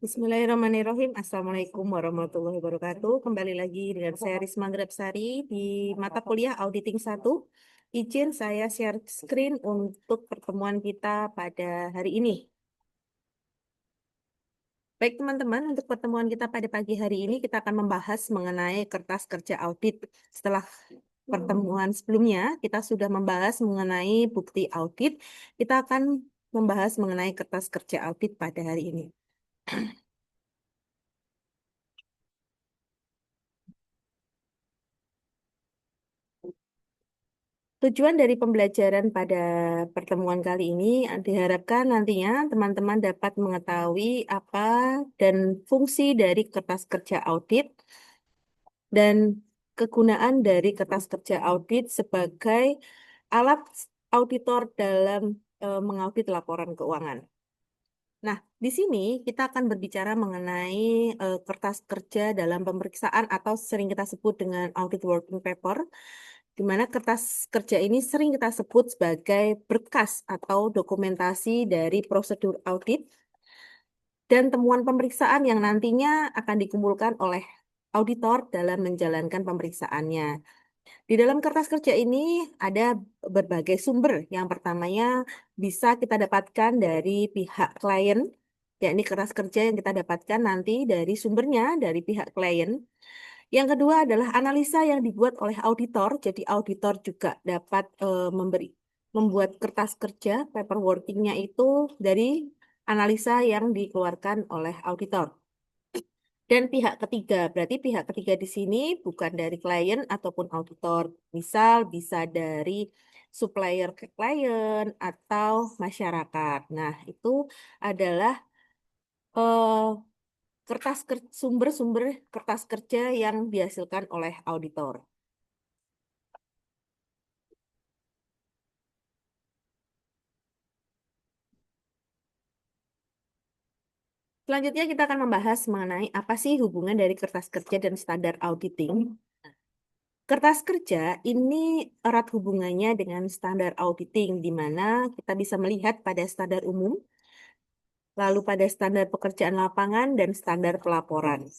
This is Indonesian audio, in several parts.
Bismillahirrahmanirrahim. Assalamualaikum warahmatullahi wabarakatuh. Kembali lagi dengan saya Risma Grabsari di mata kuliah Auditing 1. Izin saya share screen untuk pertemuan kita pada hari ini. Baik teman-teman, untuk pertemuan kita pada pagi hari ini kita akan membahas mengenai kertas kerja audit. Setelah pertemuan sebelumnya, kita sudah membahas mengenai bukti audit. Kita akan membahas mengenai kertas kerja audit pada hari ini. Tujuan dari pembelajaran pada pertemuan kali ini diharapkan nantinya teman-teman dapat mengetahui apa dan fungsi dari kertas kerja audit dan kegunaan dari kertas kerja audit sebagai alat auditor dalam mengaudit laporan keuangan. Nah, di sini kita akan berbicara mengenai kertas kerja dalam pemeriksaan atau sering kita sebut dengan audit working paper, di mana kertas kerja ini sering kita sebut sebagai berkas atau dokumentasi dari prosedur audit dan temuan pemeriksaan yang nantinya akan dikumpulkan oleh auditor dalam menjalankan pemeriksaannya. Di dalam kertas kerja ini ada berbagai sumber. Yang pertamanya bisa kita dapatkan dari pihak klien, yakni kertas kerja yang kita dapatkan nanti dari sumbernya dari pihak klien. Yang kedua adalah analisa yang dibuat oleh auditor. Jadi auditor juga dapat membuat kertas kerja, paperworkingnya itu dari analisa yang dikeluarkan oleh auditor. Dan pihak ketiga, berarti pihak ketiga di sini bukan dari klien ataupun auditor. Misal bisa dari supplier ke klien atau masyarakat. Nah, itu adalah eh, sumber-sumber kertas kerja yang dihasilkan oleh auditor. Selanjutnya kita akan membahas mengenai apa sih hubungan dari kertas kerja dan standar auditing. Kertas kerja ini erat hubungannya dengan standar auditing, di mana kita bisa melihat pada standar umum, lalu pada standar pekerjaan lapangan dan standar pelaporan.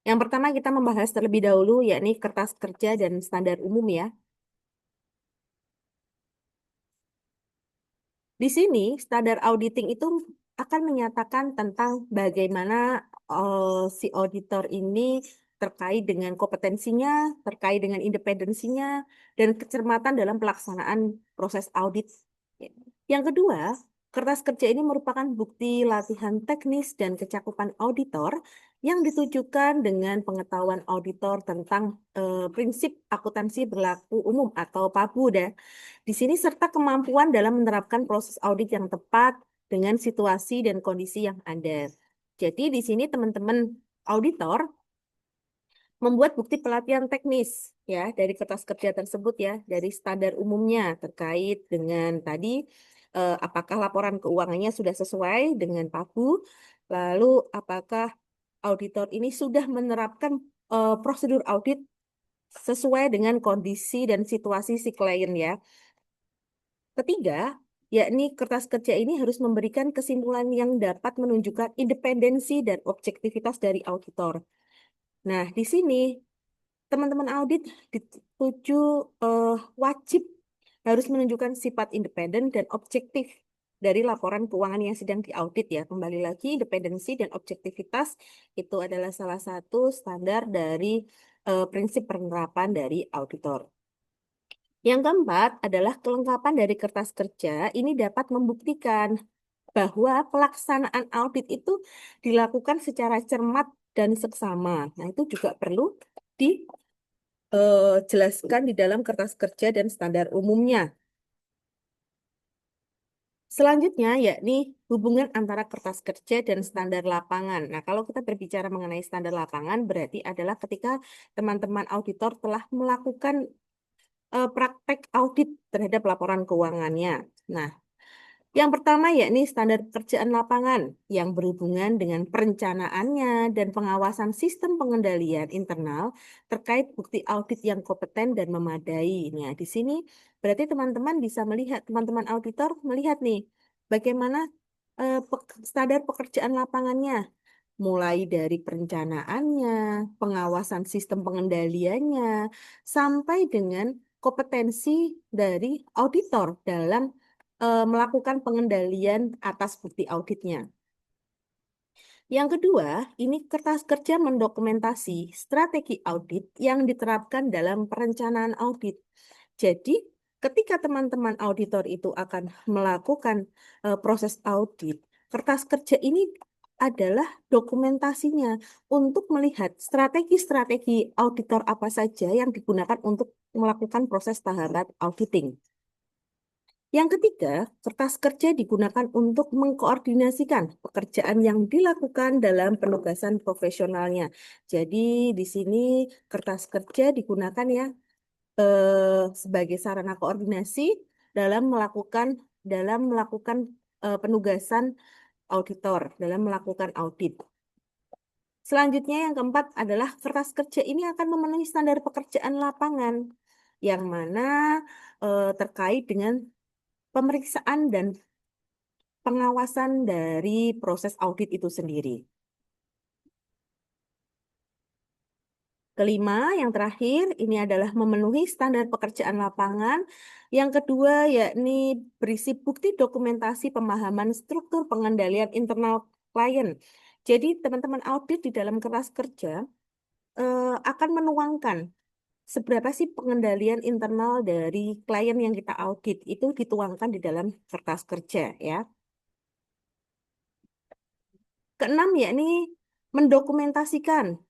Yang pertama kita membahas terlebih dahulu yakni kertas kerja dan standar umum ya. Di sini standar auditing itu akan menyatakan tentang bagaimana si auditor ini terkait dengan kompetensinya, terkait dengan independensinya, dan kecermatan dalam pelaksanaan proses audit. Yang kedua, kertas kerja ini merupakan bukti latihan teknis dan kecakupan auditor yang ditujukan dengan pengetahuan auditor tentang prinsip akuntansi berlaku umum atau PABU. Di sini serta kemampuan dalam menerapkan proses audit yang tepat dengan situasi dan kondisi yang ada. Jadi di sini teman-teman auditor membuat bukti pelatihan teknis ya dari kertas kerja tersebut ya, dari standar umumnya terkait dengan tadi apakah laporan keuangannya sudah sesuai dengan PABU, lalu apakah auditor ini sudah menerapkan prosedur audit sesuai dengan kondisi dan situasi si klien ya. Ketiga, yakni kertas kerja ini harus memberikan kesimpulan yang dapat menunjukkan independensi dan objektivitas dari auditor. Nah, di sini teman-teman audit dituju wajib harus menunjukkan sifat independen dan objektif dari laporan keuangan yang sedang diaudit ya. Kembali lagi, independensi dan objektivitas itu adalah salah satu standar dari prinsip penerapan dari auditor. Yang keempat adalah kelengkapan dari kertas kerja ini dapat membuktikan bahwa pelaksanaan audit itu dilakukan secara cermat dan seksama. Nah, itu juga perlu dijelaskan di dalam kertas kerja dan standar umumnya. Selanjutnya, yakni hubungan antara kertas kerja dan standar lapangan. Nah, kalau kita berbicara mengenai standar lapangan, berarti adalah ketika teman-teman auditor telah melakukan praktek audit terhadap laporan keuangannya. Nah, yang pertama yakni standar pekerjaan lapangan yang berhubungan dengan perencanaannya dan pengawasan sistem pengendalian internal terkait bukti audit yang kompeten dan memadai. Nah, di sini berarti teman-teman bisa melihat, teman-teman auditor melihat nih, bagaimana standar pekerjaan lapangannya, mulai dari perencanaannya, pengawasan sistem pengendaliannya, sampai dengan kompetensi dari auditor dalam melakukan pengendalian atas bukti auditnya. Yang kedua, ini kertas kerja mendokumentasi strategi audit yang diterapkan dalam perencanaan audit. Jadi, ketika teman-teman auditor itu akan melakukan proses audit, kertas kerja ini adalah dokumentasinya untuk melihat strategi-strategi auditor apa saja yang digunakan untuk melakukan proses tahapan auditing. Yang ketiga, kertas kerja digunakan untuk mengkoordinasikan pekerjaan yang dilakukan dalam penugasan profesionalnya. Jadi di sini kertas kerja digunakan ya sebagai sarana koordinasi dalam melakukan penugasan auditor, dalam melakukan audit. Selanjutnya yang keempat adalah kertas kerja ini akan memenuhi standar pekerjaan lapangan yang mana terkait dengan pemeriksaan dan pengawasan dari proses audit itu sendiri. Kelima, yang terakhir, ini adalah memenuhi standar pekerjaan lapangan. Yang kedua, yakni berisi bukti dokumentasi pemahaman struktur pengendalian internal klien. Jadi, teman-teman audit di dalam kertas kerja akan menuangkan seberapa sih pengendalian internal dari klien yang kita audit. Itu dituangkan di dalam kertas kerja, ya. Keenam, yakni mendokumentasikan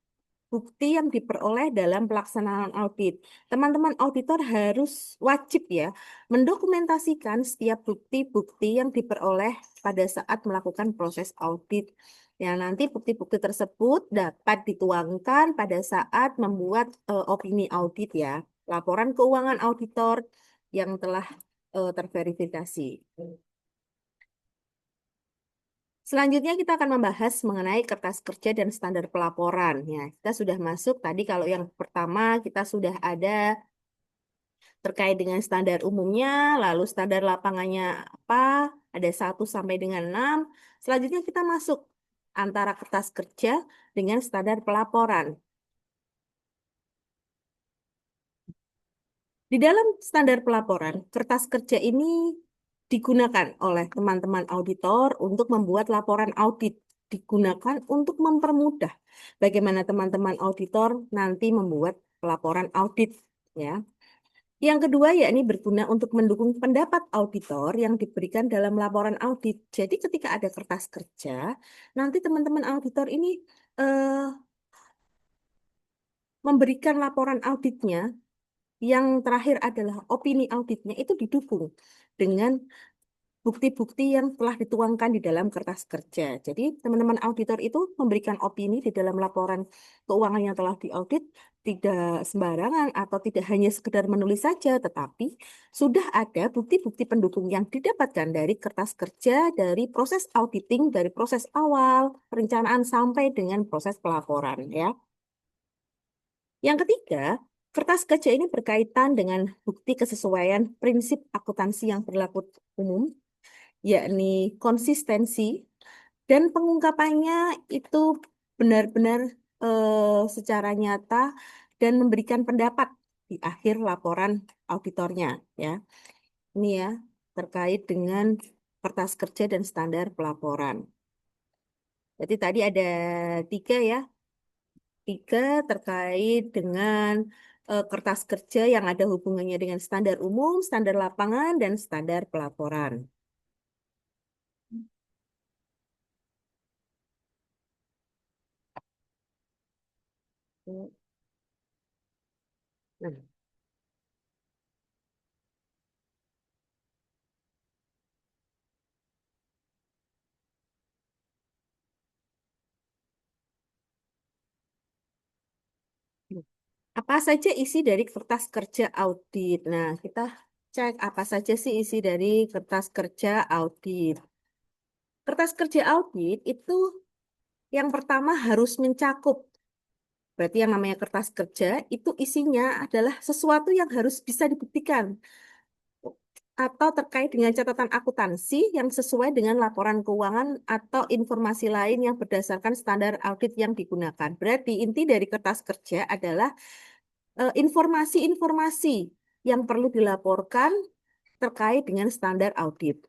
bukti yang diperoleh dalam pelaksanaan audit. Teman-teman auditor harus wajib ya mendokumentasikan setiap bukti-bukti yang diperoleh pada saat melakukan proses audit. Ya, nanti bukti-bukti tersebut dapat dituangkan pada saat membuat opini audit ya, laporan keuangan auditor yang telah terverifikasi. Selanjutnya kita akan membahas mengenai kertas kerja dan standar pelaporan. Ya, kita sudah masuk tadi kalau yang pertama kita sudah ada terkait dengan standar umumnya, lalu standar lapangannya apa, ada 1 sampai dengan 6. Selanjutnya kita masuk antara kertas kerja dengan standar pelaporan. Di dalam standar pelaporan, kertas kerja ini digunakan oleh teman-teman auditor untuk membuat laporan audit, digunakan untuk mempermudah bagaimana teman-teman auditor nanti membuat laporan audit, ya. Yang kedua, yakni berguna untuk mendukung pendapat auditor yang diberikan dalam laporan audit. Jadi ketika ada kertas kerja, nanti teman-teman auditor ini eh, memberikan laporan auditnya. Yang terakhir adalah opini auditnya itu didukung dengan bukti-bukti yang telah dituangkan di dalam kertas kerja. Jadi, teman-teman auditor itu memberikan opini di dalam laporan keuangan yang telah diaudit, tidak sembarangan atau tidak hanya sekedar menulis saja, tetapi sudah ada bukti-bukti pendukung yang didapatkan dari kertas kerja, dari proses auditing, dari proses awal, perencanaan sampai dengan proses pelaporan, ya. Yang ketiga, kertas kerja ini berkaitan dengan bukti kesesuaian prinsip akuntansi yang berlaku umum, yakni konsistensi, dan pengungkapannya itu benar-benar secara nyata dan memberikan pendapat di akhir laporan auditornya, ya. Ini ya, terkait dengan kertas kerja dan standar pelaporan. Jadi tadi ada 3 ya, 3 terkait dengan kertas kerja yang ada hubungannya dengan standar umum, standar lapangan, dan standar pelaporan. Nah, apa saja isi dari kertas kerja audit? Nah, kita cek apa saja sih isi dari kertas kerja audit. Kertas kerja audit itu yang pertama harus mencakup. Berarti yang namanya kertas kerja itu isinya adalah sesuatu yang harus bisa dibuktikan. atau terkait dengan catatan akuntansi yang sesuai dengan laporan keuangan atau informasi lain yang berdasarkan standar audit yang digunakan. Berarti inti dari kertas kerja adalah informasi-informasi yang perlu dilaporkan terkait dengan standar audit.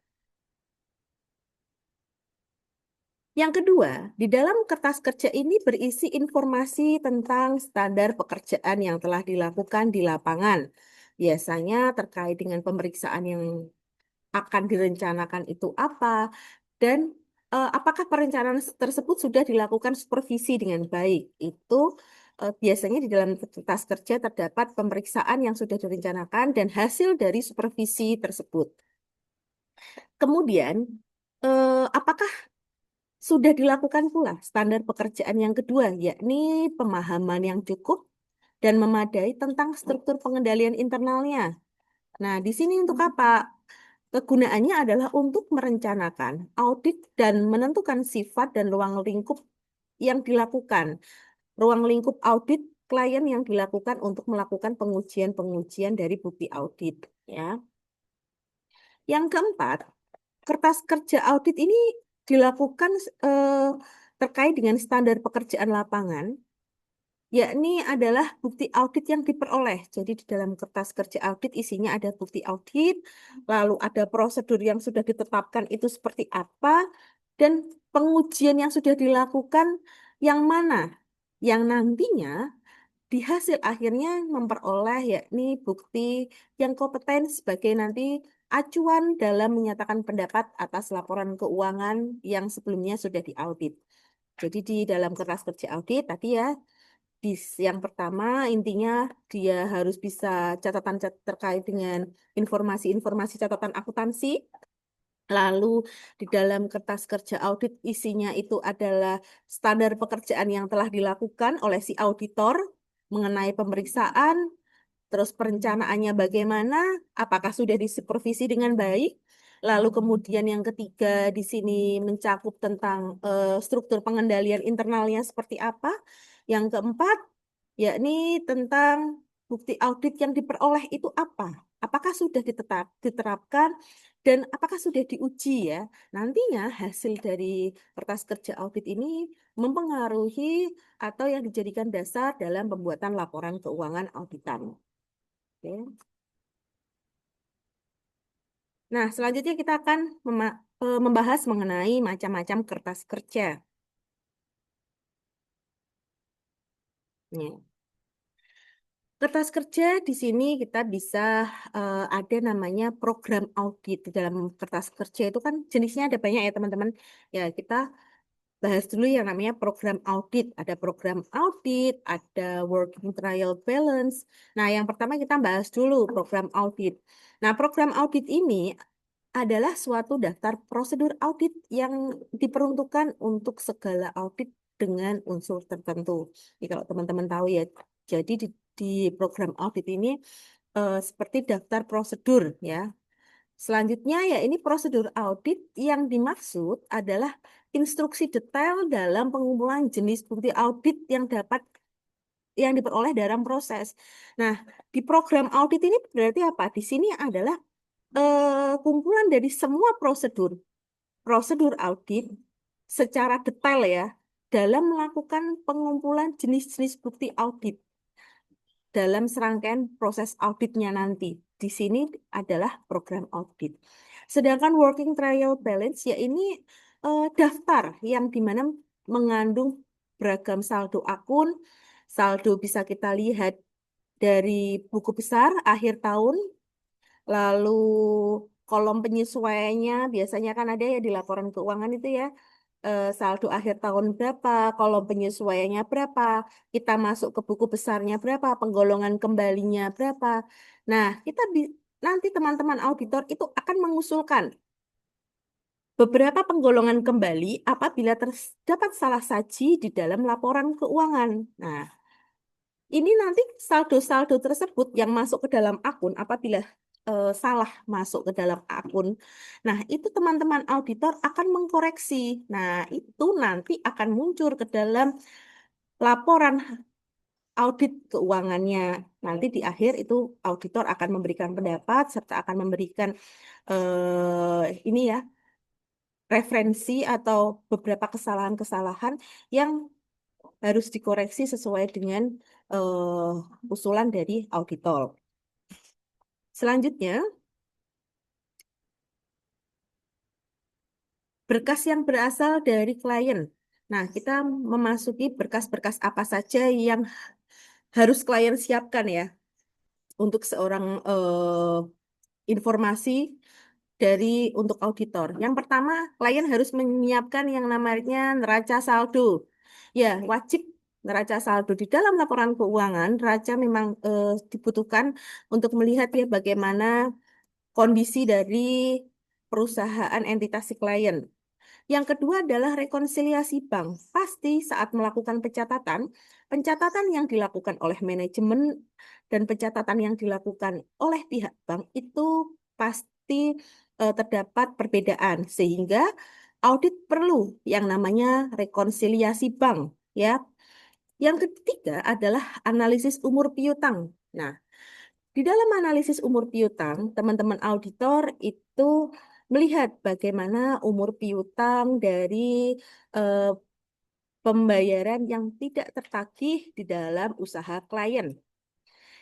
Yang kedua, di dalam kertas kerja ini berisi informasi tentang standar pekerjaan yang telah dilakukan di lapangan. Biasanya terkait dengan pemeriksaan yang akan direncanakan itu apa, dan apakah perencanaan tersebut sudah dilakukan supervisi dengan baik. Itu biasanya di dalam kertas kerja terdapat pemeriksaan yang sudah direncanakan dan hasil dari supervisi tersebut. Kemudian, apakah sudah dilakukan pula standar pekerjaan yang kedua, yakni pemahaman yang cukup dan memadai tentang struktur pengendalian internalnya. Nah, di sini untuk apa? Kegunaannya adalah untuk merencanakan, audit, dan menentukan sifat dan ruang lingkup yang dilakukan. Ruang lingkup audit klien yang dilakukan untuk melakukan pengujian-pengujian dari bukti audit. Ya. Yang keempat, kertas kerja audit ini dilakukan terkait dengan standar pekerjaan lapangan, yakni adalah bukti audit yang diperoleh. Jadi di dalam kertas kerja audit isinya ada bukti audit, lalu ada prosedur yang sudah ditetapkan itu seperti apa, dan pengujian yang sudah dilakukan yang mana, yang nantinya di hasil akhirnya memperoleh yakni bukti yang kompeten sebagai nanti acuan dalam menyatakan pendapat atas laporan keuangan yang sebelumnya sudah diaudit. Jadi di dalam kertas kerja audit tadi ya, yang pertama intinya dia harus bisa catatan terkait dengan informasi-informasi catatan akuntansi. Lalu di dalam kertas kerja audit isinya itu adalah standar pekerjaan yang telah dilakukan oleh si auditor mengenai pemeriksaan, terus perencanaannya bagaimana, apakah sudah disupervisi dengan baik. Lalu kemudian yang ketiga di sini mencakup tentang struktur pengendalian internalnya seperti apa. Yang keempat, yakni tentang bukti audit yang diperoleh itu apa. Apakah sudah diterapkan dan apakah sudah diuji ya. Nantinya hasil dari kertas kerja audit ini mempengaruhi atau yang dijadikan dasar dalam pembuatan laporan keuangan auditan. Oke. Nah, selanjutnya kita akan membahas mengenai macam-macam kertas kerja. Ya. Kertas kerja di sini kita bisa ada namanya program audit. Di dalam kertas kerja itu kan jenisnya ada banyak ya teman-teman. Ya, kita bahas dulu yang namanya program audit. Ada program audit, ada working trial balance. Nah, yang pertama kita bahas dulu program audit. Nah, program audit ini adalah suatu daftar prosedur audit yang diperuntukkan untuk segala audit dengan unsur tertentu. Jadi kalau teman-teman tahu ya, jadi di program audit ini seperti daftar prosedur ya. Selanjutnya ya ini prosedur audit yang dimaksud adalah instruksi detail dalam pengumpulan jenis bukti audit yang diperoleh dalam proses. Nah, di program audit ini berarti apa? Di sini adalah kumpulan dari semua prosedur audit secara detail ya dalam melakukan pengumpulan jenis-jenis bukti audit dalam serangkaian proses auditnya nanti. Di sini adalah program audit. Sedangkan working trial balance ya ini daftar yang dimana mengandung beragam saldo akun. Saldo bisa kita lihat dari buku besar akhir tahun. Lalu kolom penyesuaiannya biasanya kan ada ya di laporan keuangan itu ya. Saldo akhir tahun berapa, kolom penyesuaiannya berapa, kita masuk ke buku besarnya berapa, penggolongan kembalinya berapa. Nah, nanti teman-teman auditor itu akan mengusulkan beberapa penggolongan kembali apabila terdapat salah saji di dalam laporan keuangan. Nah, ini nanti saldo-saldo tersebut yang masuk ke dalam akun apabila salah masuk ke dalam akun. Nah, itu teman-teman auditor akan mengkoreksi. Nah, itu nanti akan muncul ke dalam laporan audit keuangannya. Nanti di akhir itu auditor akan memberikan pendapat serta akan memberikan ini ya referensi atau beberapa kesalahan-kesalahan yang harus dikoreksi sesuai dengan usulan dari auditor. Selanjutnya, berkas yang berasal dari klien. Nah, kita memasuki berkas-berkas apa saja yang harus klien siapkan ya untuk seorang informasi dari untuk auditor. Yang pertama, klien harus menyiapkan yang namanya neraca saldo. Ya, wajib neraca saldo di dalam laporan keuangan. Neraca memang dibutuhkan untuk melihat ya bagaimana kondisi dari perusahaan entitas si klien. Yang kedua adalah rekonsiliasi bank. Pasti saat melakukan pencatatan, pencatatan yang dilakukan oleh manajemen dan pencatatan yang dilakukan oleh pihak bank itu pasti terdapat perbedaan sehingga audit perlu yang namanya rekonsiliasi bank ya. Yang ketiga adalah analisis umur piutang. Nah, di dalam analisis umur piutang, teman-teman auditor itu melihat bagaimana umur piutang dari eh, pembayaran yang tidak tertagih di dalam usaha klien.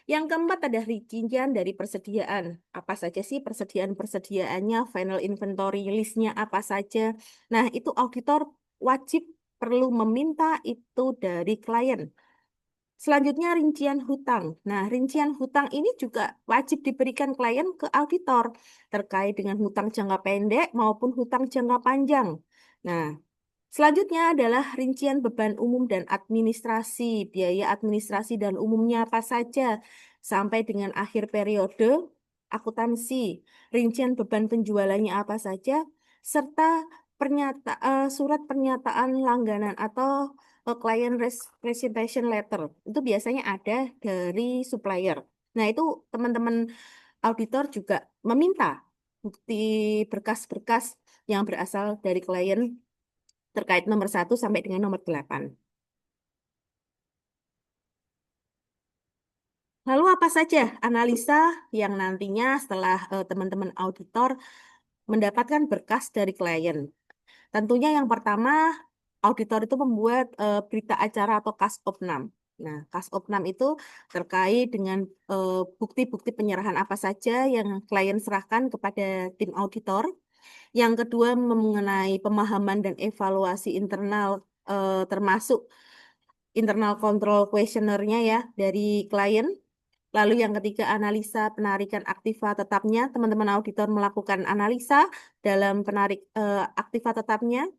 Yang keempat ada rincian dari persediaan. Apa saja sih persediaan-persediaannya, final inventory list-nya apa saja. Nah, itu auditor wajib perlu meminta itu dari klien. Selanjutnya rincian hutang. Nah, rincian hutang ini juga wajib diberikan klien ke auditor terkait dengan hutang jangka pendek maupun hutang jangka panjang. Nah, selanjutnya adalah rincian beban umum dan administrasi, biaya administrasi dan umumnya apa saja sampai dengan akhir periode akuntansi, rincian beban penjualannya apa saja, serta surat pernyataan langganan atau client presentation letter. Itu biasanya ada dari supplier. Nah, itu teman-teman auditor juga meminta bukti berkas-berkas yang berasal dari klien terkait nomor 1 sampai dengan nomor 8. Lalu apa saja analisa yang nantinya setelah teman-teman auditor mendapatkan berkas dari klien? Tentunya yang pertama, auditor itu membuat berita acara atau kas opnam. Nah, kas opnam itu terkait dengan bukti-bukti penyerahan apa saja yang klien serahkan kepada tim auditor. Yang kedua, mengenai pemahaman dan evaluasi internal termasuk internal control questionnaire-nya ya dari klien. Lalu yang ketiga, analisa penarikan aktiva tetapnya. Teman-teman auditor melakukan analisa dalam penarik aktiva tetapnya.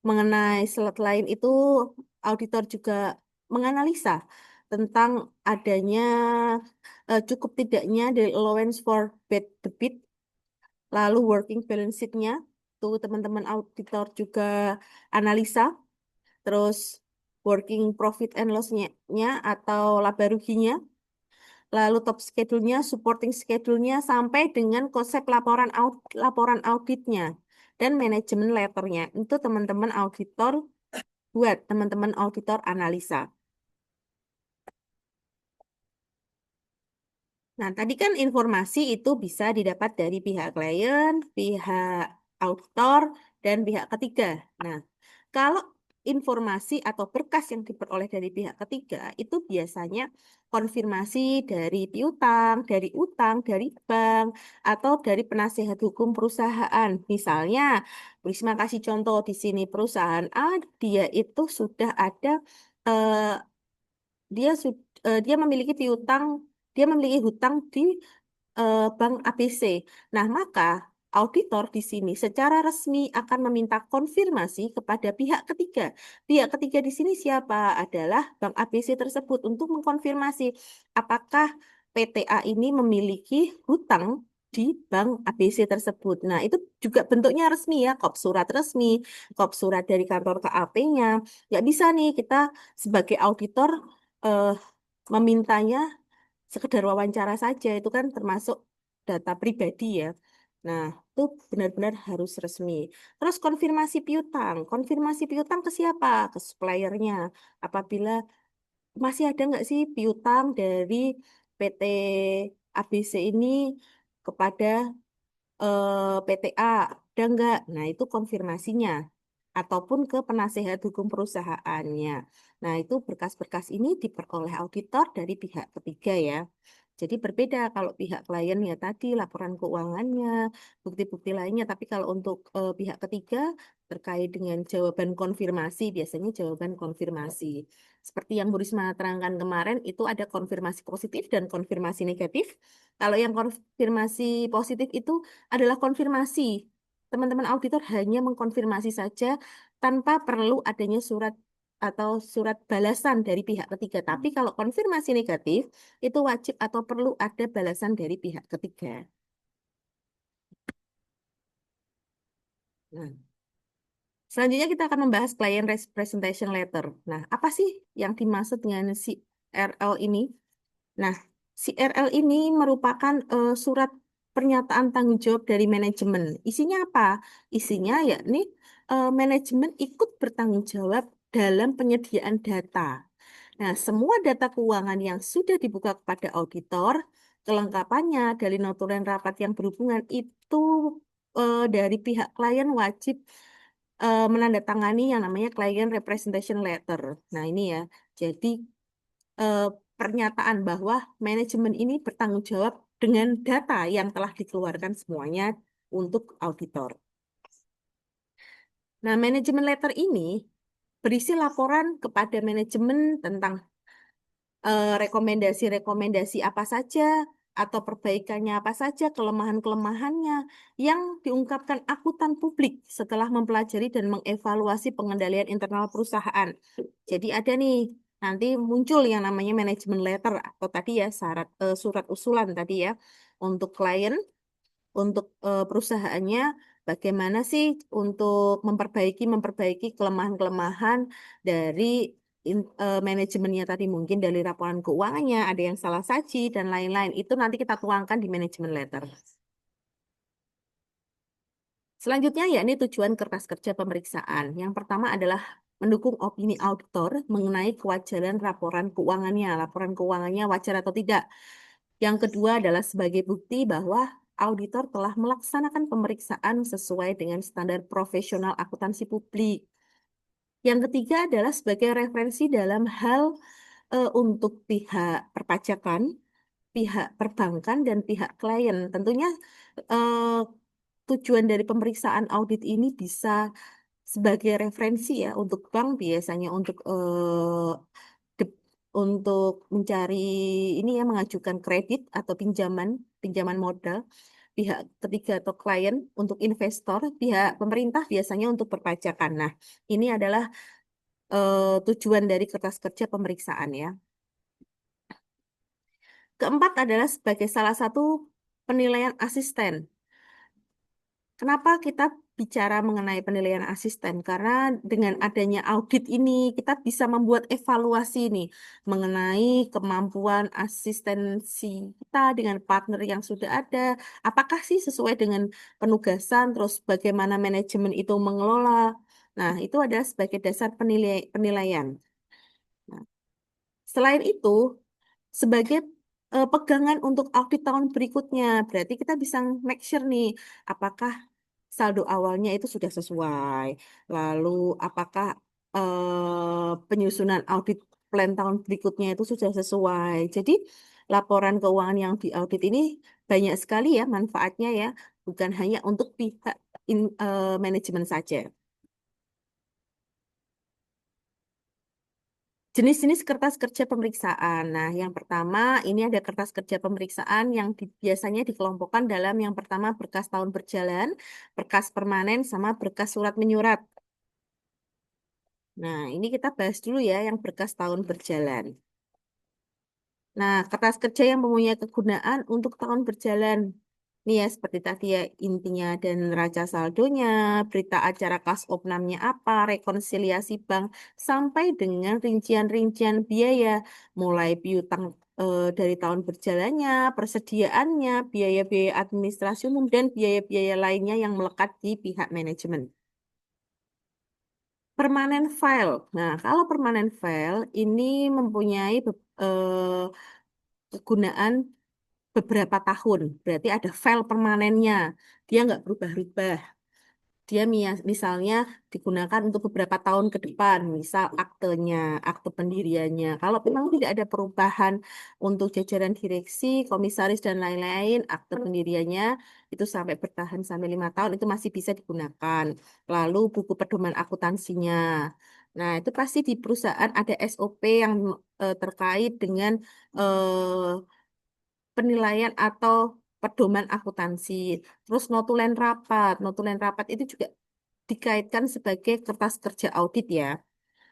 Mengenai slide lain itu, auditor juga menganalisa tentang adanya cukup tidaknya dari allowance for bad debit, lalu working balance sheet-nya. Tuh teman-teman auditor juga analisa. Terus working profit and loss-nya atau laba ruginya, lalu top schedule-nya, supporting schedule-nya, sampai dengan konsep laporan auditnya dan manajemen letternya. Itu teman-teman auditor buat teman-teman auditor analisa. Nah, tadi kan informasi itu bisa didapat dari pihak klien, pihak auditor, dan pihak ketiga. Nah, kalau informasi atau berkas yang diperoleh dari pihak ketiga itu biasanya konfirmasi dari piutang, dari utang, dari bank, atau dari penasihat hukum perusahaan. Misalnya, Risma kasih contoh di sini perusahaan A, dia itu sudah ada eh, dia memiliki piutang, dia memiliki hutang di Bank ABC. Nah, maka auditor di sini secara resmi akan meminta konfirmasi kepada pihak ketiga. Pihak ketiga di sini siapa? Adalah Bank ABC tersebut untuk mengkonfirmasi apakah PTA ini memiliki hutang di Bank ABC tersebut. Nah, itu juga bentuknya resmi ya, kop surat resmi, kop surat dari kantor KAP-nya. Nggak bisa nih kita sebagai auditor eh, memintanya sekedar wawancara saja, itu kan termasuk data pribadi ya. Nah, itu benar-benar harus resmi. Terus konfirmasi piutang. Konfirmasi piutang ke siapa? Ke suppliernya. Apabila masih ada nggak sih piutang dari PT ABC ini kepada PTA? Ada nggak? Nah, itu konfirmasinya. Ataupun ke penasehat hukum perusahaannya. Nah, itu berkas-berkas ini diperoleh auditor dari pihak ketiga ya. Jadi berbeda kalau pihak klien ya tadi laporan keuangannya, bukti-bukti lainnya. Tapi kalau untuk pihak ketiga terkait dengan jawaban konfirmasi, biasanya jawaban konfirmasi. Seperti yang Bu Risma terangkan kemarin, itu ada konfirmasi positif dan konfirmasi negatif. Kalau yang konfirmasi positif itu adalah konfirmasi. Teman-teman auditor hanya mengkonfirmasi saja tanpa perlu adanya surat atau surat balasan dari pihak ketiga. Tapi kalau konfirmasi negatif, itu wajib atau perlu ada balasan dari pihak ketiga. Nah, selanjutnya kita akan membahas client representation letter. Nah, apa sih yang dimaksud dengan CRL ini? Nah, CRL ini merupakan surat pernyataan tanggung jawab dari manajemen. Isinya apa? Isinya yakni manajemen ikut bertanggung jawab dalam penyediaan data. Nah, semua data keuangan yang sudah dibuka kepada auditor, kelengkapannya dari notulen rapat yang berhubungan itu dari pihak klien wajib menandatangani yang namanya client representation letter. Nah, ini ya. Jadi eh, pernyataan bahwa manajemen ini bertanggung jawab dengan data yang telah dikeluarkan semuanya untuk auditor. Nah, manajemen letter ini berisi laporan kepada manajemen tentang rekomendasi-rekomendasi apa saja atau perbaikannya apa saja, kelemahan-kelemahannya yang diungkapkan akuntan publik setelah mempelajari dan mengevaluasi pengendalian internal perusahaan. Jadi ada nih nanti muncul yang namanya manajemen letter atau tadi ya surat usulan tadi ya untuk klien untuk perusahaannya bagaimana sih untuk memperbaiki kelemahan-kelemahan dari manajemennya tadi mungkin dari laporan keuangannya ada yang salah saji dan lain-lain itu nanti kita tuangkan di manajemen letter. Selanjutnya yakni tujuan kertas kerja pemeriksaan. Yang pertama adalah mendukung opini auditor mengenai kewajaran laporan keuangannya wajar atau tidak. Yang kedua adalah sebagai bukti bahwa auditor telah melaksanakan pemeriksaan sesuai dengan standar profesional akuntansi publik. Yang ketiga adalah sebagai referensi dalam hal untuk pihak perpajakan, pihak perbankan, dan pihak klien. Tentunya eh, tujuan dari pemeriksaan audit ini bisa sebagai referensi ya untuk bank biasanya de- untuk mencari ini ya mengajukan kredit atau pinjaman modal pihak ketiga atau klien untuk investor, pihak pemerintah biasanya untuk perpajakan. Nah, ini adalah tujuan dari kertas kerja pemeriksaan ya. Keempat adalah sebagai salah satu penilaian asisten. Kenapa kita bicara mengenai penilaian asisten? Karena dengan adanya audit ini, kita bisa membuat evaluasi nih mengenai kemampuan asistensi kita dengan partner yang sudah ada. Apakah sih sesuai dengan penugasan, terus bagaimana manajemen itu mengelola. Nah, itu adalah sebagai dasar penilaian. Nah, selain itu, sebagai pegangan untuk audit tahun berikutnya, berarti kita bisa make sure nih, apakah saldo awalnya itu sudah sesuai. Lalu apakah penyusunan audit plan tahun berikutnya itu sudah sesuai. Jadi laporan keuangan yang diaudit ini banyak sekali ya manfaatnya ya, bukan hanya untuk pihak manajemen saja. Jenis-jenis kertas kerja pemeriksaan. Nah, yang pertama ini ada kertas kerja pemeriksaan yang biasanya dikelompokkan dalam yang pertama berkas tahun berjalan, berkas permanen, sama berkas surat menyurat. Nah, ini kita bahas dulu ya yang berkas tahun berjalan. Nah, kertas kerja yang mempunyai kegunaan untuk tahun berjalan. Ini ya, seperti tadi ya, intinya dan neraca saldonya, berita acara kas opnamnya apa, rekonsiliasi bank, sampai dengan rincian-rincian biaya, mulai piutang dari tahun berjalannya, persediaannya, biaya-biaya administrasi umum, dan biaya-biaya lainnya yang melekat di pihak manajemen. Permanen file. Nah, kalau permanen file ini mempunyai kegunaan beberapa tahun. Berarti ada file permanennya. Dia nggak berubah-ubah. Dia misalnya digunakan untuk beberapa tahun ke depan, misal aktenya, akte pendiriannya. Kalau memang tidak ada perubahan untuk jajaran direksi, komisaris dan lain-lain, akte pendiriannya itu sampai bertahan sampai 5 tahun itu masih bisa digunakan. Lalu buku pedoman akuntansinya. Nah, itu pasti di perusahaan ada SOP yang terkait dengan eh, penilaian atau pedoman akuntansi. Terus notulen rapat. Notulen rapat itu juga dikaitkan sebagai kertas kerja audit ya.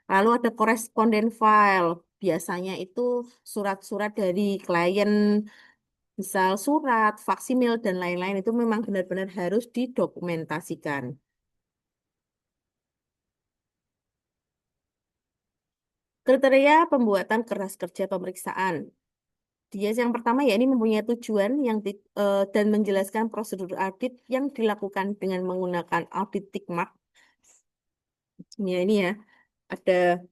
Lalu ada koresponden file. Biasanya itu surat-surat dari klien, misal surat, faksimil, dan lain-lain itu memang benar-benar harus didokumentasikan. Kriteria pembuatan kertas kerja pemeriksaan. Dia yang pertama ya ini mempunyai tujuan dan menjelaskan prosedur audit yang dilakukan dengan menggunakan audit tick mark. Ya ini ya, ada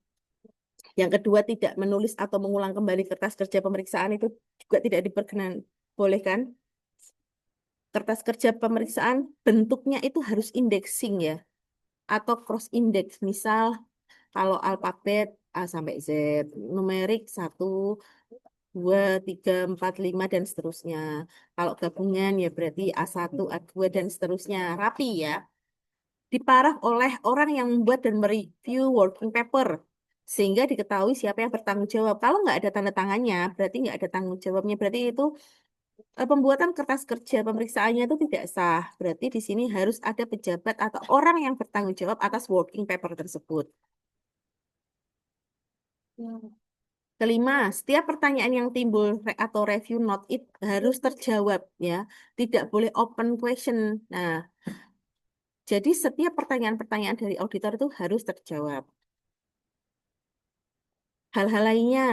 yang kedua tidak menulis atau mengulang kembali kertas kerja pemeriksaan itu juga tidak diperbolehkan. Kertas kerja pemeriksaan bentuknya itu harus indexing ya atau cross index. Misal kalau alfabet A sampai Z, numerik 1, 2, 3, 4, 5 dan seterusnya. Kalau gabungan ya berarti A1, A2 dan seterusnya. Rapi ya. Diparaf oleh orang yang membuat dan mereview working paper. Sehingga diketahui siapa yang bertanggung jawab. Kalau nggak ada tanda tangannya, berarti nggak ada tanggung jawabnya. Berarti itu pembuatan kertas kerja pemeriksaannya itu tidak sah. Berarti di sini harus ada pejabat atau orang yang bertanggung jawab atas working paper tersebut. Kelima, setiap pertanyaan yang timbul atau review note it harus terjawab ya. Tidak boleh open question. Nah, jadi setiap pertanyaan-pertanyaan dari auditor itu harus terjawab. Hal-hal lainnya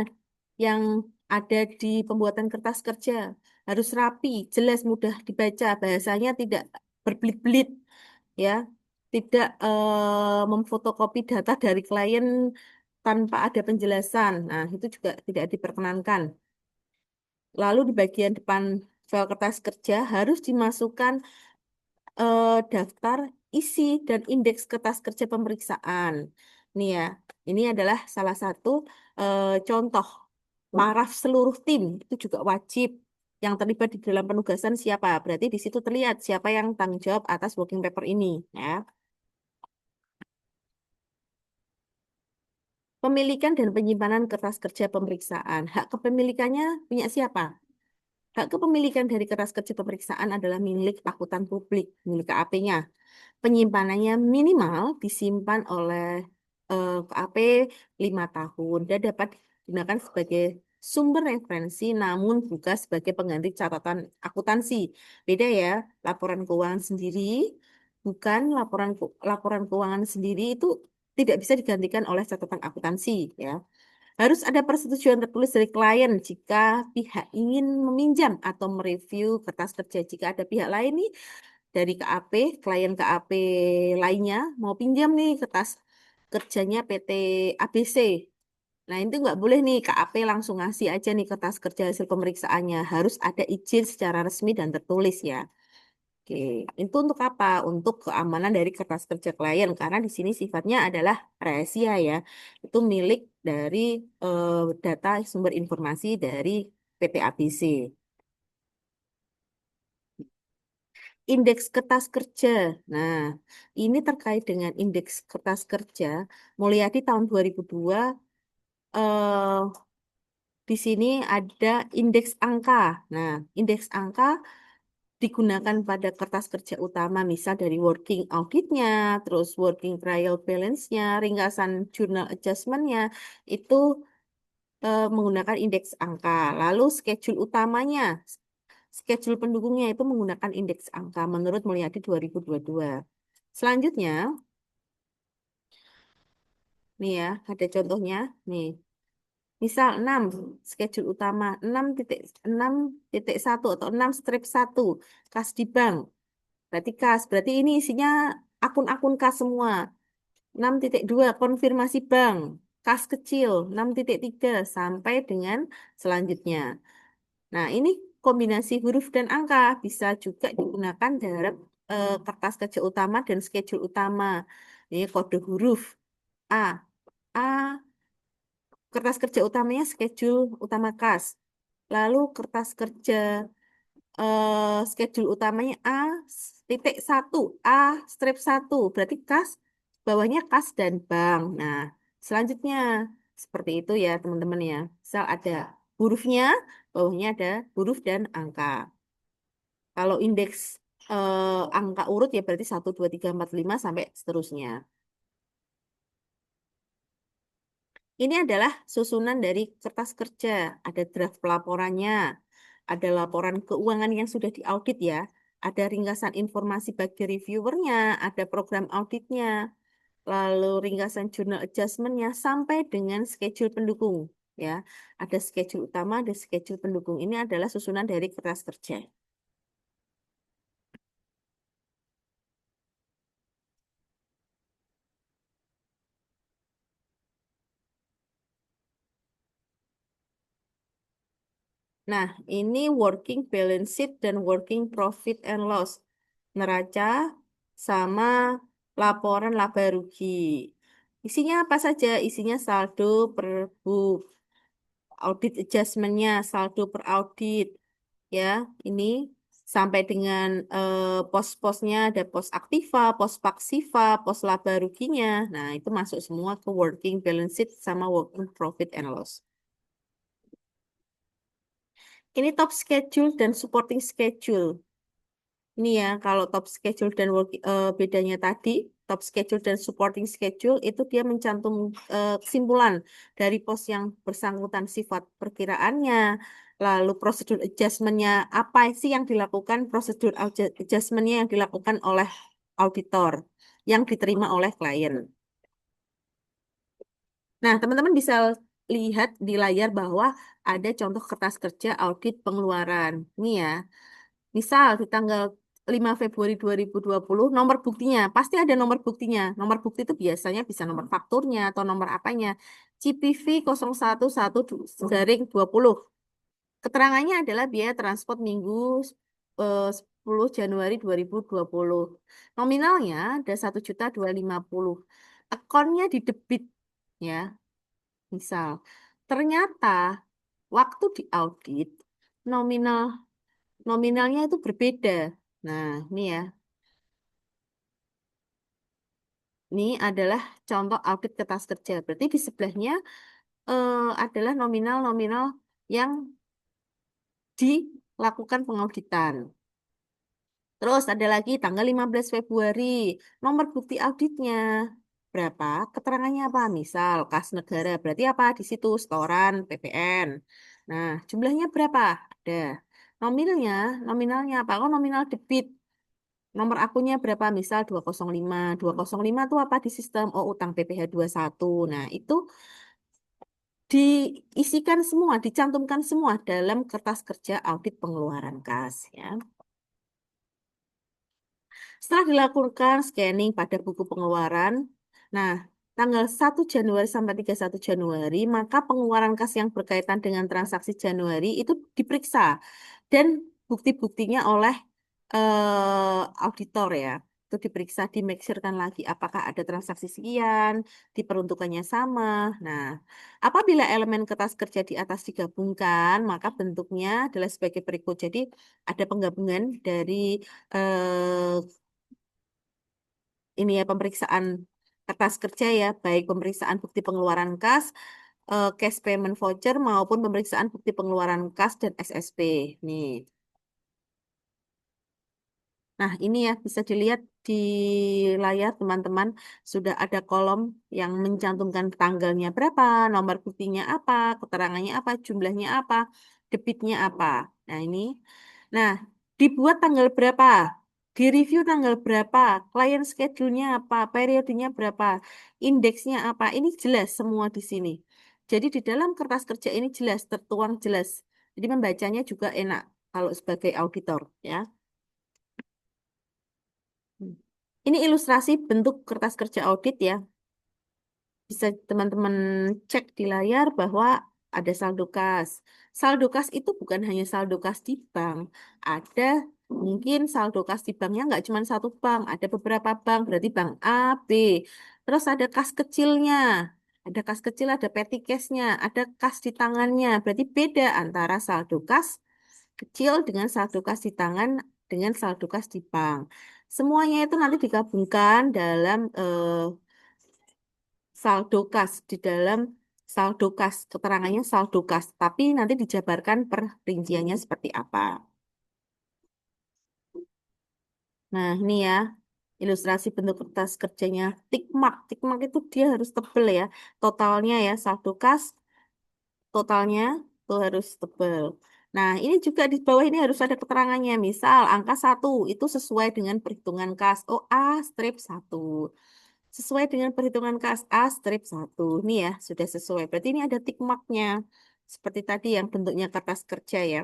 yang ada di pembuatan kertas kerja harus rapi, jelas, mudah dibaca, bahasanya tidak berbelit-belit, ya, tidak memfotokopi data dari klien tanpa ada penjelasan. Nah, itu juga tidak diperkenankan. Lalu di bagian depan file kertas kerja harus dimasukkan daftar isi dan indeks kertas kerja pemeriksaan. Ini ya, ini adalah salah satu contoh paraf seluruh tim itu juga wajib. Yang terlibat di dalam penugasan siapa? Berarti di situ terlihat siapa yang tanggung jawab atas working paper ini, ya. Pemilikan dan penyimpanan kertas kerja pemeriksaan. Hak kepemilikannya punya siapa? Hak kepemilikan dari kertas kerja pemeriksaan adalah milik akuntan publik, milik KAP-nya. Penyimpanannya minimal disimpan oleh KAP 5 tahun dan dapat digunakan sebagai sumber referensi namun bukan sebagai pengganti catatan akuntansi. Beda ya, laporan keuangan sendiri bukan laporan keuangan sendiri itu tidak bisa digantikan oleh catatan akuntansi ya. Harus ada persetujuan tertulis dari klien jika pihak ingin meminjam atau mereview kertas kerja. Jika ada pihak lain nih dari KAP, klien KAP lainnya mau pinjam nih kertas kerjanya PT ABC. Nah, itu nggak boleh nih KAP langsung ngasih aja nih kertas kerja hasil pemeriksaannya. Harus ada izin secara resmi dan tertulis ya. Oke, itu untuk apa? Untuk keamanan dari kertas kerja klien karena di sini sifatnya adalah rahasia ya. Itu milik dari eh, data sumber informasi dari PT ABC. Indeks kertas kerja. Nah, ini terkait dengan indeks kertas kerja. Mulyadi tahun 2002 eh, di sini ada indeks angka. Nah, indeks angka digunakan pada kertas kerja utama, misal dari working auditnya, terus working trial balance-nya, ringkasan journal adjustment-nya, itu menggunakan indeks angka. Lalu schedule utamanya, schedule pendukungnya itu menggunakan indeks angka menurut Mulyadi 2022. Selanjutnya, nih ya, ada contohnya. Nih, misal 6 schedule utama 6.1 atau 6-1 kas di bank. Berarti kas, berarti ini isinya akun-akun kas semua. 6.2 konfirmasi bank, kas kecil 6.3 sampai dengan selanjutnya. Nah, ini kombinasi huruf dan angka bisa juga digunakan dalam kertas kerja utama dan schedule utama. Ini kode huruf A. A, kertas kerja utamanya schedule utama kas. Lalu kertas kerja schedule utamanya A.1, A strip 1, berarti kas, bawahnya kas dan bank. Nah, selanjutnya seperti itu ya teman-teman ya. Misal ada hurufnya, bawahnya ada huruf dan angka. Kalau indeks angka urut ya berarti 1, 2, 3, 4, 5 sampai seterusnya. Ini adalah susunan dari kertas kerja. Ada draft pelaporannya, ada laporan keuangan yang sudah diaudit ya, ada ringkasan informasi bagi reviewernya, ada program auditnya, lalu ringkasan journal adjustmentnya sampai dengan schedule pendukung ya. Ada schedule utama, ada schedule pendukung. Ini adalah susunan dari kertas kerja. Nah, ini working balance sheet dan working profit and loss. Neraca sama laporan laba rugi. Isinya apa saja? Isinya saldo per book, audit adjustmentnya, saldo per audit. Ya, ini sampai dengan pos-posnya ada pos aktiva, pos paksiva, pos laba ruginya. Nah, itu masuk semua ke working balance sheet sama working profit and loss. Ini top schedule dan supporting schedule. Ini ya, kalau top schedule dan bedanya tadi, top schedule dan supporting schedule itu dia mencantum kesimpulan dari pos yang bersangkutan sifat perkiraannya, lalu prosedur adjustmentnya apa sih yang dilakukan, prosedur adjustmentnya yang dilakukan oleh auditor, yang diterima oleh klien. Nah, teman-teman bisa lihat di layar bahwa ada contoh kertas kerja audit pengeluaran. Ini ya. Misal di tanggal 5 Februari 2020, nomor buktinya, pasti ada nomor buktinya. Nomor bukti itu biasanya bisa nomor fakturnya atau nomor apanya. CPV 0112-20. Keterangannya adalah biaya transport minggu 10 Januari 2020. Nominalnya ada 1.250.000. Akunnya di debit ya, misal. Ternyata waktu di audit nominal nominalnya itu berbeda. Nah, ini ya. Ini adalah contoh audit kertas kerja. Berarti di sebelahnya adalah nominal-nominal yang dilakukan pengauditan. Terus ada lagi tanggal 15 Februari, nomor bukti auditnya berapa? Keterangannya apa? Misal kas negara, berarti apa? Di situ setoran PPN. Nah, jumlahnya berapa? Ada. Nominalnya, nominalnya apa? Oh, nominal debit. Nomor akunnya berapa? Misal 205. 205 itu apa di sistem? Oh, utang PPh satu. Nah, itu diisikan semua, dicantumkan semua dalam kertas kerja audit pengeluaran kas ya. Setelah dilakukan scanning pada buku pengeluaran, nah, tanggal 1 Januari sampai 31 Januari, maka pengeluaran kas yang berkaitan dengan transaksi Januari itu diperiksa dan bukti-buktinya oleh auditor ya. Itu diperiksa, dimaksirkan lagi apakah ada transaksi sekian, diperuntukannya sama. Nah, apabila elemen kertas kerja di atas digabungkan, maka bentuknya adalah sebagai berikut. Jadi, ada penggabungan dari eh, ini ya pemeriksaan kertas kerja ya, baik pemeriksaan bukti pengeluaran kas, cash payment voucher maupun pemeriksaan bukti pengeluaran kas dan SSP. Nih. Nah, ini ya bisa dilihat di layar teman-teman sudah ada kolom yang mencantumkan tanggalnya berapa, nomor buktinya apa, keterangannya apa, jumlahnya apa, debitnya apa. Nah, ini. Nah, dibuat tanggal berapa? Di-review tanggal berapa? Client schedule-nya apa? Periodenya berapa? Indeksnya apa? Ini jelas semua di sini. Jadi di dalam kertas kerja ini jelas, tertuang jelas. Jadi membacanya juga enak kalau sebagai auditor ya. Hmm. Ini ilustrasi bentuk kertas kerja audit ya. bisa teman-teman cek di layar bahwa ada saldo kas. Saldo kas itu bukan hanya saldo kas di bank. Ada mungkin saldo kas di banknya nggak cuma satu bank, ada beberapa bank, berarti bank A, B. Terus ada kas kecilnya. Ada kas kecil, ada petty cashnya, ada kas di tangannya. Berarti beda antara saldo kas kecil dengan saldo kas di tangan dengan saldo kas di bank. Semuanya itu nanti digabungkan dalam saldo kas di dalam saldo kas, keterangannya saldo kas, tapi nanti dijabarkan per rinciannya seperti apa. Nah, ini ya ilustrasi bentuk kertas kerjanya tikmak. Tikmak itu dia harus tebel ya. Totalnya ya saldo kas, totalnya tuh harus tebel. Nah, ini juga di bawah ini harus ada keterangannya. Misal angka 1 itu sesuai dengan perhitungan kas. Oh, A strip 1. Sesuai dengan perhitungan kas A strip 1. Ini ya, sudah sesuai. Berarti ini ada tick marknya. Seperti tadi yang bentuknya kertas kerja ya.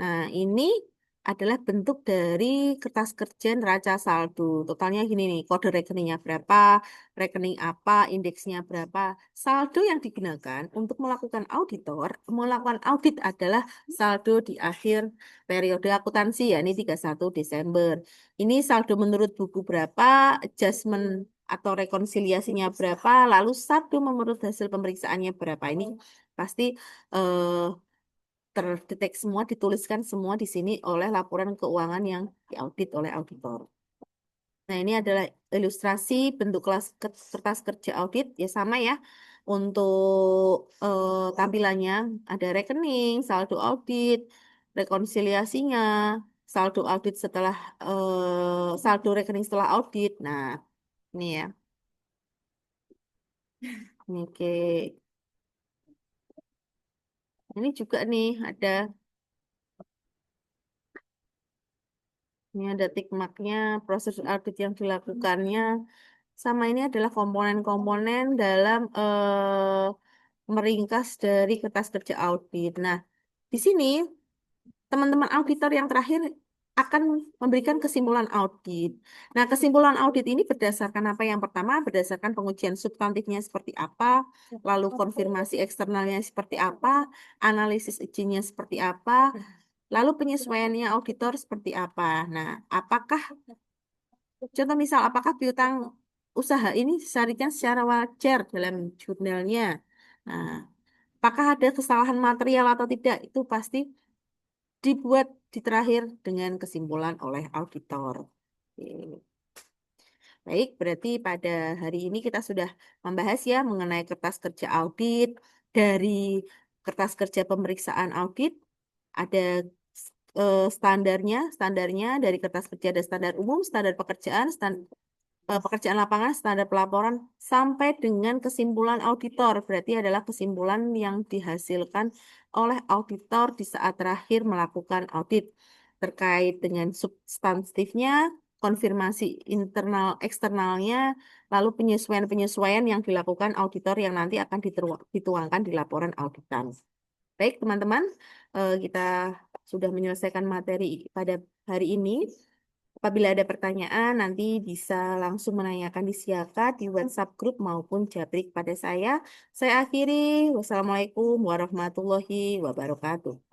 Nah, ini adalah bentuk dari kertas kerja neraca saldo. Totalnya gini nih, kode rekeningnya berapa, rekening apa, indeksnya berapa. Saldo yang digunakan untuk melakukan audit adalah saldo di akhir periode akuntansi, ya ini 31 Desember. Ini saldo menurut buku berapa, adjustment atau rekonsiliasinya berapa, lalu saldo menurut hasil pemeriksaannya berapa. Ini pasti eh, terdetek semua, dituliskan semua di sini oleh laporan keuangan yang diaudit oleh auditor. Nah, ini adalah ilustrasi bentuk kertas kerja audit, ya sama ya. Untuk tampilannya ada rekening, saldo audit, rekonsiliasinya, saldo audit setelah saldo rekening setelah audit. Nah, ini ya. Oke. Ini juga nih ini ada tick marknya, proses audit yang dilakukannya. Sama ini adalah komponen-komponen dalam meringkas dari kertas kerja audit. Nah, di sini teman-teman auditor yang terakhir akan memberikan kesimpulan audit. Nah, kesimpulan audit ini berdasarkan apa? Yang pertama, berdasarkan pengujian substantifnya seperti apa, lalu konfirmasi eksternalnya seperti apa, analisis izinnya seperti apa, lalu penyesuaiannya auditor seperti apa. Nah, apakah contoh misal, apakah piutang usaha ini disarikan secara wajar dalam jurnalnya? Nah, apakah ada kesalahan material atau tidak? Itu pasti dibuat di terakhir dengan kesimpulan oleh auditor. Oke. Baik, berarti pada hari ini kita sudah membahas ya mengenai kertas kerja audit. Dari kertas kerja pemeriksaan audit, ada standarnya dari kertas kerja ada standar umum, standar pekerjaan, pekerjaan lapangan, standar pelaporan, sampai dengan kesimpulan auditor. Berarti adalah kesimpulan yang dihasilkan oleh auditor di saat terakhir melakukan audit terkait dengan substantifnya, konfirmasi internal eksternalnya, lalu penyesuaian-penyesuaian yang dilakukan auditor yang nanti akan dituangkan di laporan auditan. Baik, teman-teman, kita sudah menyelesaikan materi pada hari ini. Apabila ada pertanyaan, nanti bisa langsung menanyakan di Siaka, di WhatsApp grup maupun Jabrik pada saya. Saya akhiri. Wassalamualaikum warahmatullahi wabarakatuh.